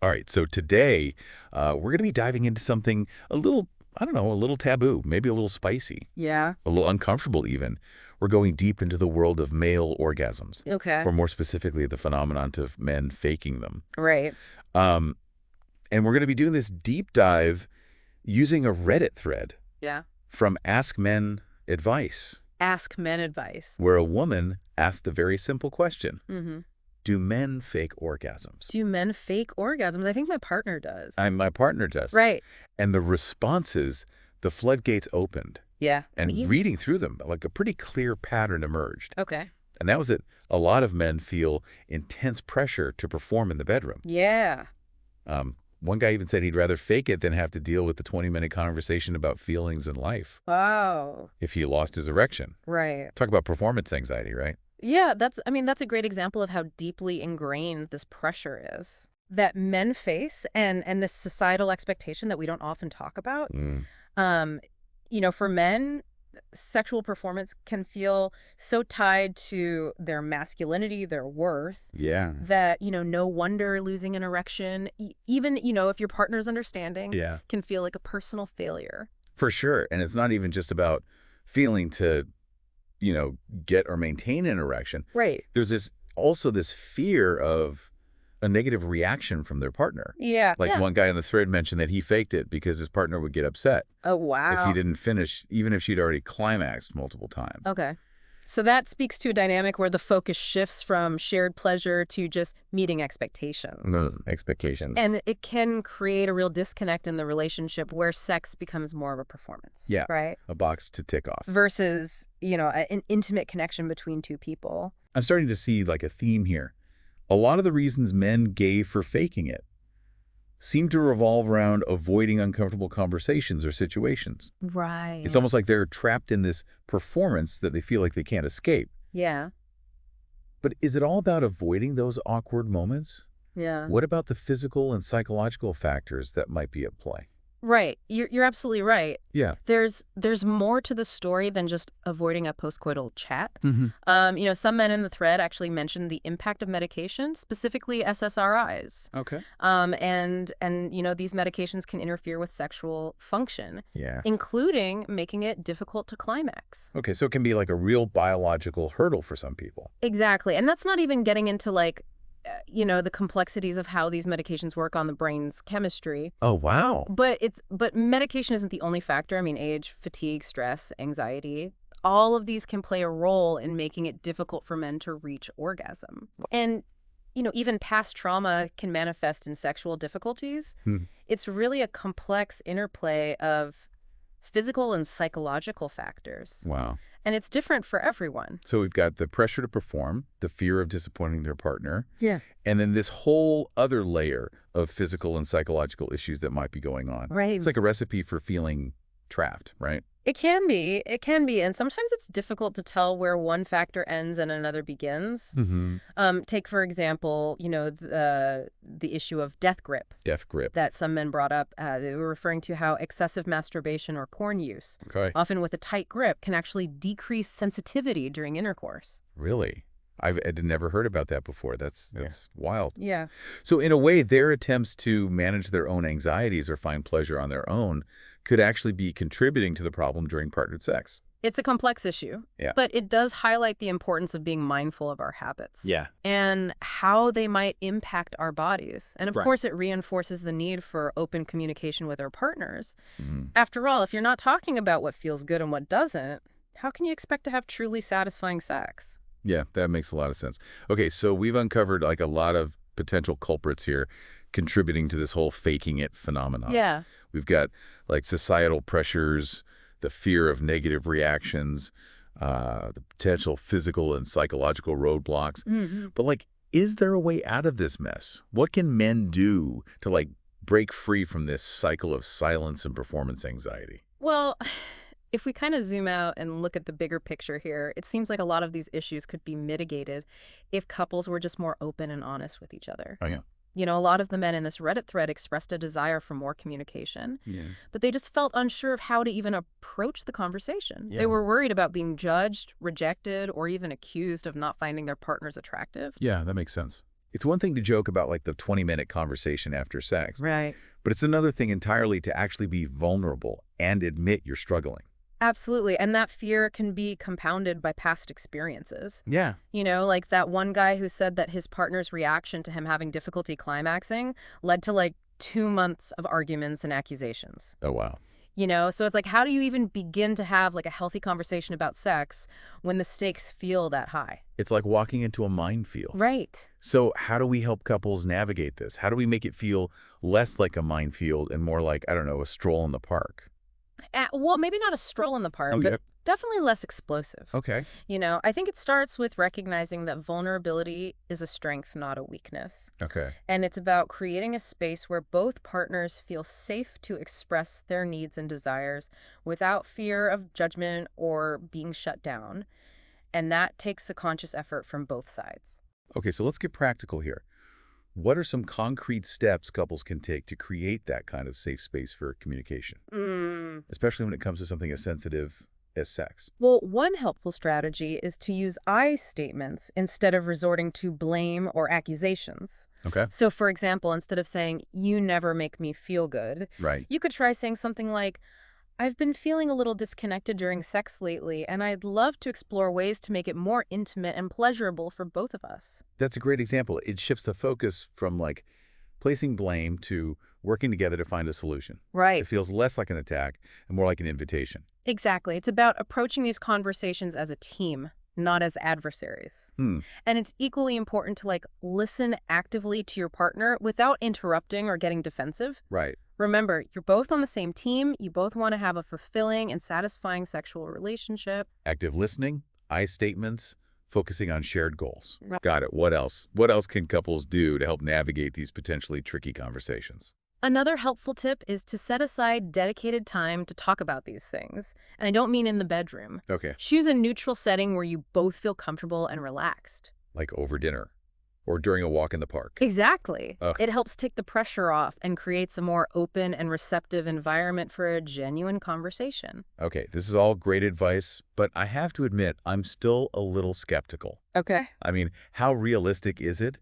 All right, so today we're going to be diving into something a little, I don't know, a little taboo, maybe a little spicy, Yeah. a little uncomfortable even. We're going deep into the world of male orgasms, Okay. or more specifically, the phenomenon of men faking them. Right. Um, and we're going to be doing this deep dive using a Reddit thread Yeah. from Ask Men Advice, Ask men advice. where a woman asked the very simple question, Mm-hmm. do men fake orgasms? Do men fake orgasms? I think my partner does. My partner does. Right. And the responses, the floodgates opened. Yeah. And reading through them, like a pretty clear pattern emerged. Okay. And that was that a lot of men feel intense pressure to perform in the bedroom. Yeah. One guy even said he'd rather fake it than have to deal with the 20-minute conversation about feelings and life Wow. if he lost his erection. Right. Talk about performance anxiety, right? Yeah, that's a great example of how deeply ingrained this pressure is that men face and this societal expectation that we don't often talk about. Um, for men, sexual performance can feel so tied to their masculinity, their worth, Yeah. that, no wonder losing an erection, even, if your partner's understanding, Yeah. can feel like a personal failure. For sure. And it's not even just about feeling to, get or maintain an erection. Right. There's also this fear of a negative reaction from their partner. Yeah. Like Yeah. one guy in the thread mentioned that he faked it because his partner would get upset Oh, if wow. he didn't finish, even if she'd already climaxed multiple times. Okay. So that speaks to a dynamic where the focus shifts from shared pleasure to just meeting expectations. No expectations. And it can create a real disconnect in the relationship where sex becomes more of a performance. Yeah. Right? A box to tick off. Versus, an intimate connection between two people. I'm starting to see like a theme here. A lot of the reasons men gave for faking it seem to revolve around avoiding uncomfortable conversations or situations. Right. It's almost like they're trapped in this performance that they feel like they can't escape. Yeah. But is it all about avoiding those awkward moments? Yeah. What about the physical and psychological factors that might be at play? Right. You're absolutely right. Yeah. There's more to the story than just avoiding a postcoital chat. Mm-hmm. Some men in the thread actually mentioned the impact of medication, specifically SSRIs. Okay. And these medications can interfere with sexual function, Yeah. including making it difficult to climax. Okay, so it can be like a real biological hurdle for some people. Exactly. And that's not even getting into the complexities of how these medications work on the brain's chemistry. Oh, wow. But medication isn't the only factor. I mean, age, fatigue, stress, anxiety, all of these can play a role in making it difficult for men to reach orgasm. And, even past trauma can manifest in sexual difficulties. It's really a complex interplay of physical and psychological factors. Wow. And it's different for everyone. So we've got the pressure to perform, the fear of disappointing their partner, Yeah. and then this whole other layer of physical and psychological issues that might be going on. Right. It's like a recipe for feeling trapped, right? It can be. It can be. And sometimes it's difficult to tell where one factor ends and another begins. Mm-hmm. Take, for example, the issue of death grip Death grip. that some men brought up. They were referring to how excessive masturbation or porn use, Okay. often with a tight grip, can actually decrease sensitivity during intercourse. Really? I'd never heard about that before. That's wild. Yeah. So in a way, their attempts to manage their own anxieties or find pleasure on their own could actually be contributing to the problem during partnered sex. It's a complex issue, Yeah. but it does highlight the importance of being mindful of our habits. Yeah. And how they might impact our bodies. And of Right. course, it reinforces the need for open communication with our partners. Mm-hmm. After all, if you're not talking about what feels good and what doesn't, how can you expect to have truly satisfying sex? Yeah, that makes a lot of sense. Okay, so we've uncovered like a lot of potential culprits here contributing to this whole faking it phenomenon. Yeah. We've got like societal pressures, the fear of negative reactions, the potential physical and psychological roadblocks. Mm-hmm. But like, is there a way out of this mess? What can men do to like break free from this cycle of silence and performance anxiety? Well, if we kind of zoom out and look at the bigger picture here, it seems like a lot of these issues could be mitigated if couples were just more open and honest with each other. Oh, yeah. A lot of the men in this Reddit thread expressed a desire for more communication, Yeah. but they just felt unsure of how to even approach the conversation. Yeah. They were worried about being judged, rejected, or even accused of not finding their partners attractive. Yeah, that makes sense. It's one thing to joke about like the 20-minute conversation after sex, Right. but it's another thing entirely to actually be vulnerable and admit you're struggling. Absolutely. And that fear can be compounded by past experiences. Yeah. Like that one guy who said that his partner's reaction to him having difficulty climaxing led to like 2 months of arguments and accusations. Oh, wow. So it's like, how do you even begin to have like a healthy conversation about sex when the stakes feel that high? It's like walking into a minefield. Right. So how do we help couples navigate this? How do we make it feel less like a minefield and more like, I don't know, a stroll in the park? Well, maybe not a stroll in the park, Okay. but definitely less explosive. Okay. I think it starts with recognizing that vulnerability is a strength, not a weakness. Okay. And it's about creating a space where both partners feel safe to express their needs and desires without fear of judgment or being shut down. And that takes a conscious effort from both sides. Okay, so let's get practical here. What are some concrete steps couples can take to create that kind of safe space for communication, especially when it comes to something as sensitive as sex? Well, one helpful strategy is to use I statements instead of resorting to blame or accusations. Okay. So, for example, instead of saying, "You never make me feel good," Right. you could try saying something like, "I've been feeling a little disconnected during sex lately, and I'd love to explore ways to make it more intimate and pleasurable for both of us." That's a great example. It shifts the focus from like placing blame to working together to find a solution. Right. It feels less like an attack and more like an invitation. Exactly. It's about approaching these conversations as a team, not as adversaries. Hmm. And it's equally important to listen actively to your partner without interrupting or getting defensive. Right. Remember, you're both on the same team. You both want to have a fulfilling and satisfying sexual relationship. Active listening, I statements, focusing on shared goals. Right. Got it. What else? What else can couples do to help navigate these potentially tricky conversations? Another helpful tip is to set aside dedicated time to talk about these things. And I don't mean in the bedroom. Okay. Choose a neutral setting where you both feel comfortable and relaxed. Like over dinner or during a walk in the park. Exactly. Okay. It helps take the pressure off and creates a more open and receptive environment for a genuine conversation. Okay, this is all great advice, but I have to admit, I'm still a little skeptical. Okay. I mean, how realistic is it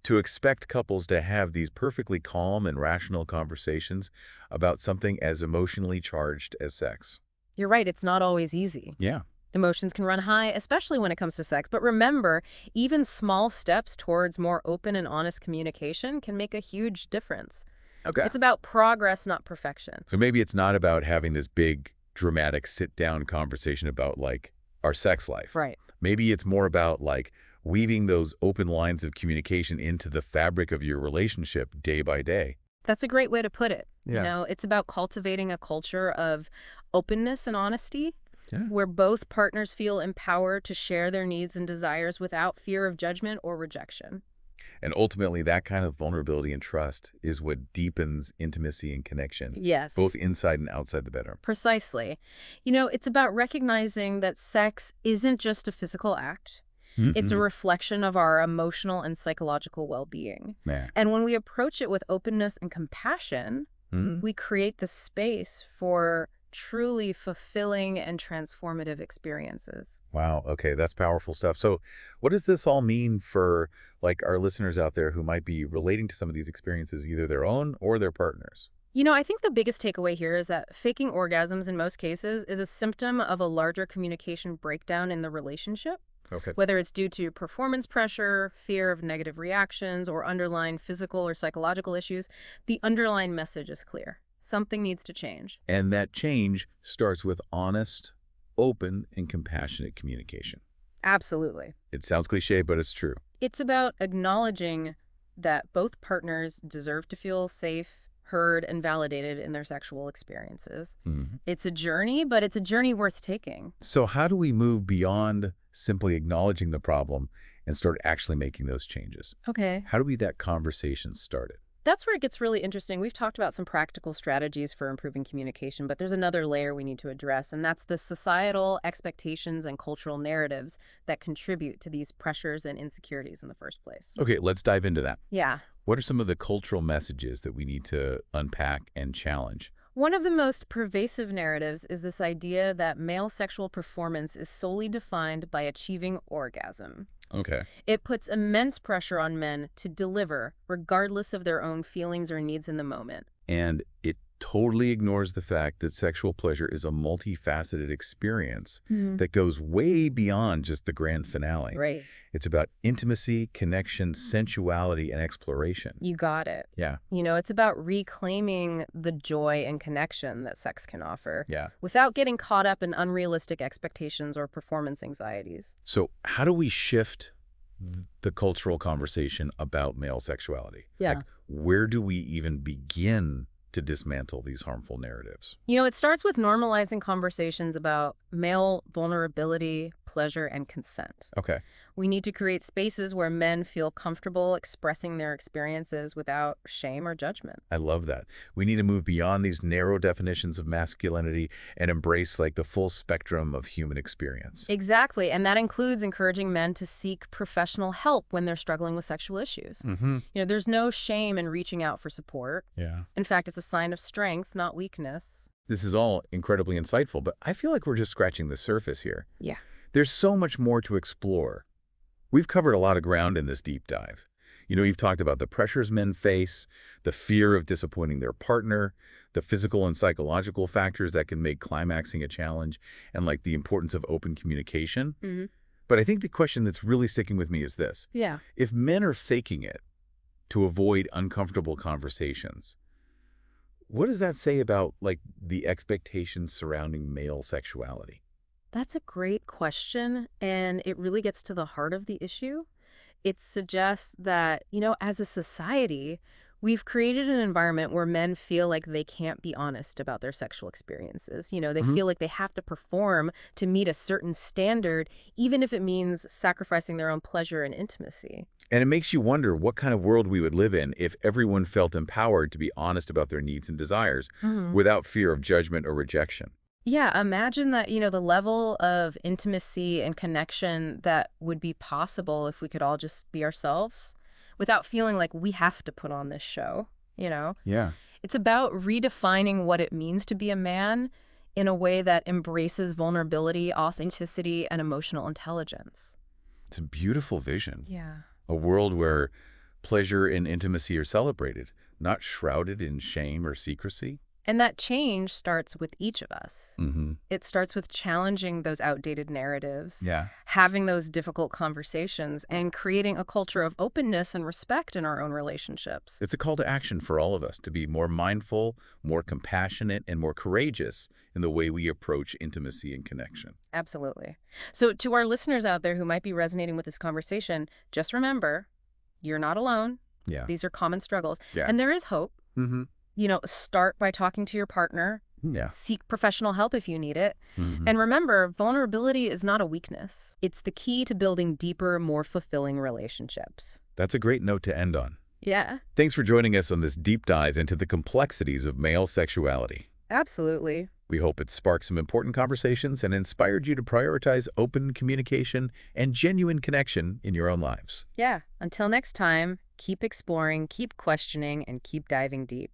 to expect couples to have these perfectly calm and rational conversations about something as emotionally charged as sex? You're right, it's not always easy. Yeah. Emotions can run high, especially when it comes to sex. But remember, even small steps towards more open and honest communication can make a huge difference. Okay. It's about progress, not perfection. So maybe it's not about having this big, dramatic sit-down conversation about, like, our sex life. Right. Maybe it's more about, like, weaving those open lines of communication into the fabric of your relationship day by day. That's a great way to put it. Yeah. It's about cultivating a culture of openness and honesty, Yeah. where both partners feel empowered to share their needs and desires without fear of judgment or rejection. And ultimately, that kind of vulnerability and trust is what deepens intimacy and connection, Yes. both inside and outside the bedroom. Precisely. It's about recognizing that sex isn't just a physical act. It's a reflection of our emotional and psychological well-being. Yeah. And when we approach it with openness and compassion, we create the space for truly fulfilling and transformative experiences. Wow. Okay, that's powerful stuff. So what does this all mean for like our listeners out there who might be relating to some of these experiences, either their own or their partners? I think the biggest takeaway here is that faking orgasms in most cases is a symptom of a larger communication breakdown in the relationship. Okay. Whether it's due to performance pressure, fear of negative reactions, or underlying physical or psychological issues, the underlying message is clear. Something needs to change. And that change starts with honest, open, and compassionate communication. Absolutely. It sounds cliche, but it's true. It's about acknowledging that both partners deserve to feel safe, heard, and validated in their sexual experiences. It's a journey, but it's a journey worth taking. So how do we move beyond simply acknowledging the problem and start actually making those changes? Okay. How do we get that conversation started? That's where it gets really interesting. We've talked about some practical strategies for improving communication, but there's another layer we need to address, and that's the societal expectations and cultural narratives that contribute to these pressures and insecurities in the first place. Okay, let's dive into that. Yeah. What are some of the cultural messages that we need to unpack and challenge? One of the most pervasive narratives is this idea that male sexual performance is solely defined by achieving orgasm. Okay. It puts immense pressure on men to deliver, regardless of their own feelings or needs in the moment. And it totally ignores the fact that sexual pleasure is a multifaceted experience that goes way beyond just the grand finale. Right. It's about intimacy, connection, sensuality, and exploration. You got it. Yeah. It's about reclaiming the joy and connection that sex can offer Yeah. without getting caught up in unrealistic expectations or performance anxieties. So how do we shift the cultural conversation about male sexuality? Yeah. Like, where do we even begin to dismantle these harmful narratives? It starts with normalizing conversations about male vulnerability, pleasure, and consent. Okay. We need to create spaces where men feel comfortable expressing their experiences without shame or judgment. I love that. We need to move beyond these narrow definitions of masculinity and embrace like the full spectrum of human experience. Exactly, and that includes encouraging men to seek professional help when they're struggling with sexual issues. There's no shame in reaching out for support. Yeah. In fact, it's a sign of strength, not weakness. This is all incredibly insightful, but I feel like we're just scratching the surface here. Yeah. There's so much more to explore. We've covered a lot of ground in this deep dive. You've talked about the pressures men face, the fear of disappointing their partner, the physical and psychological factors that can make climaxing a challenge, and like the importance of open communication. But I think the question that's really sticking with me is this. Yeah. If men are faking it to avoid uncomfortable conversations, what does that say about like the expectations surrounding male sexuality? That's a great question, and it really gets to the heart of the issue. It suggests that, as a society, we've created an environment where men feel like they can't be honest about their sexual experiences. They feel like they have to perform to meet a certain standard, even if it means sacrificing their own pleasure and intimacy. And it makes you wonder what kind of world we would live in if everyone felt empowered to be honest about their needs and desires without fear of judgment or rejection. Yeah, imagine that, the level of intimacy and connection that would be possible if we could all just be ourselves without feeling like we have to put on this show, Yeah. It's about redefining what it means to be a man in a way that embraces vulnerability, authenticity, and emotional intelligence. It's a beautiful vision. Yeah. A world where pleasure and intimacy are celebrated, not shrouded in shame or secrecy. And that change starts with each of us. It starts with challenging those outdated narratives, Yeah. having those difficult conversations, and creating a culture of openness and respect in our own relationships. It's a call to action for all of us to be more mindful, more compassionate, and more courageous in the way we approach intimacy and connection. Absolutely. So to our listeners out there who might be resonating with this conversation, just remember, you're not alone. Yeah. These are common struggles. Yeah. And there is hope. Start by talking to your partner. Yeah. Seek professional help if you need it. And remember, vulnerability is not a weakness. It's the key to building deeper, more fulfilling relationships. That's a great note to end on. Yeah, Thanks for joining us on this deep dive into the complexities of male sexuality. absolutely. We hope it sparked some important conversations and inspired you to prioritize open communication and genuine connection in your own lives. Yeah. Until next time, keep exploring, keep questioning, and keep diving deep.